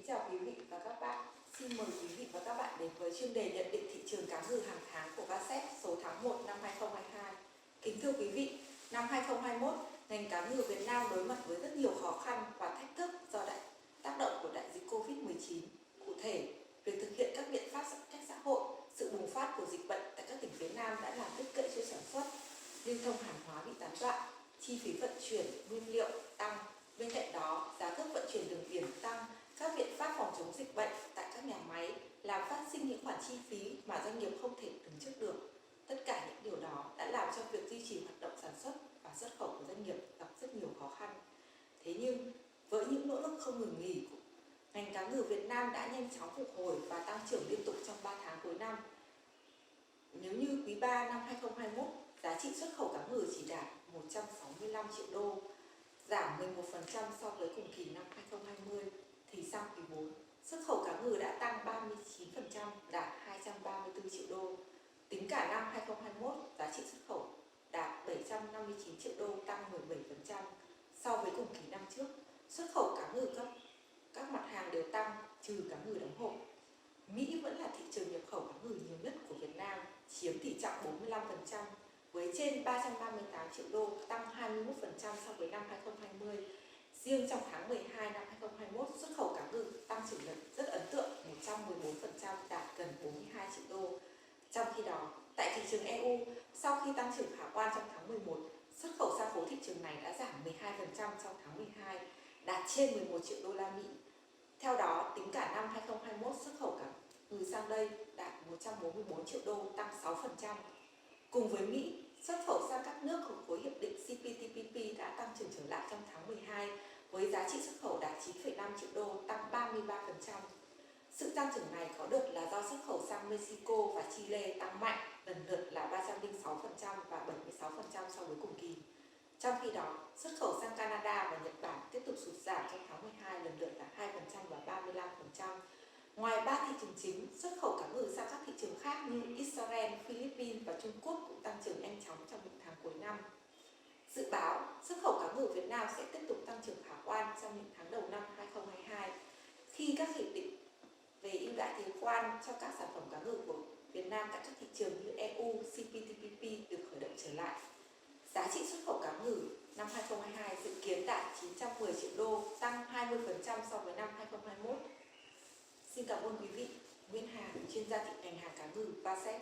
chào quý vị và các bạn. Xin mời quý vị và các bạn đến với chuyên đề nhận định thị trường cá ngừ hàng tháng của VASET số tháng 1 năm 2022. Kính thưa quý vị, năm 2021, ngành cá ngừ Việt Nam đối mặt với rất nhiều khó khăn và thách thức do tác động của đại dịch Covid-19. Cụ thể, việc thực hiện các biện pháp giãn cách xã hội, sự bùng phát của dịch bệnh tại các tỉnh phía Nam đã làm đứt gãy chuỗi sản xuất, lưu thông hàng hóa bị gián đoạn, chi phí vận chuyển nguyên liệu tăng. Bên cạnh đó, giá cước vận chuyển đường biển tăng, các biện pháp phòng chống dịch bệnh tại các nhà máy làm phát sinh những khoản chi phí mà doanh nghiệp không thể đứng trước được. Tất cả những điều đó đã làm cho việc duy trì hoạt động sản xuất và xuất khẩu của doanh nghiệp gặp rất nhiều khó khăn. Thế nhưng, với những nỗ lực không ngừng nghỉ, ngành cá ngừ Việt Nam đã nhanh chóng phục hồi và tăng trưởng liên tục trong 3 tháng cuối năm. Nếu như quý 3 năm 2021, giá trị xuất khẩu cá ngừ chỉ đạt 165 triệu đô, giảm 11% so với cùng kỳ năm 2020, thì sang quý 4, xuất khẩu cá ngừ đã tăng 39%, đạt 234 triệu đô. Tính cả năm 2021, giá trị xuất khẩu đạt 759 triệu đô, tăng 17% so với cùng kỳ năm trước. Xuất khẩu cá ngừ các mặt hàng đều tăng, trừ cá ngừ đóng hộp. Mỹ vẫn là thị trường nhập khẩu cá ngừ nhiều nhất của Việt Nam, chiếm tỷ trọng 45%, với trên 338 triệu đô, tăng 21% so với năm 2020. Riêng trong tháng 12 năm 2021, xuất khẩu cá ngừ tăng trưởng rất ấn tượng, 114%, đạt gần 42 triệu đô. Trong khi đó, tại thị trường EU, sau khi tăng trưởng khả quan trong tháng 11, xuất khẩu sang khối thị trường này đã giảm 12% trong tháng 12, đạt trên 11 triệu đô la Mỹ. Theo đó, tính cả năm 2021, xuất khẩu cá ngừ sang đây đạt 144 triệu đô, tăng 6%. Cùng với Mỹ, xuất khẩu sang các nước thuộc khối hiệp định CPTPP đã tăng trưởng trở lại trong tháng 12, với giá trị xuất khẩu đạt 9,5 triệu đô, tăng 33%. Sự tăng trưởng này có được là do xuất khẩu sang Mexico và Chile tăng mạnh, lần lượt là 306% và 76% so với cùng kỳ. Trong khi đó, xuất khẩu sang Canada và Nhật Bản tiếp tục sụt giảm trong tháng 12, lần lượt là 2% và 35%. Ngoài 3 thị trường chính, xuất khẩu cá ngừ sang các thị trường khác như Israel, Philippines và Trung Quốc cũng tăng trưởng nhanh chóng trong những tháng cuối năm. Dự báo, xuất khẩu cá ngừ Việt Nam sẽ tiếp tục tăng trưởng khả quan trong những tháng đầu năm 2022 khi các hiệp định về ưu đãi thuế quan cho các sản phẩm cá ngừ của Việt Nam tại các thị trường như EU, CPTPP được khởi động trở lại. Giá trị xuất khẩu cá ngừ năm 2022 dự kiến đạt 910 triệu đô, tăng 20% so với năm 2021. Xin cảm ơn quý vị. Nguyễn Hà, chuyên gia ngành hàng cá ngừ VASET.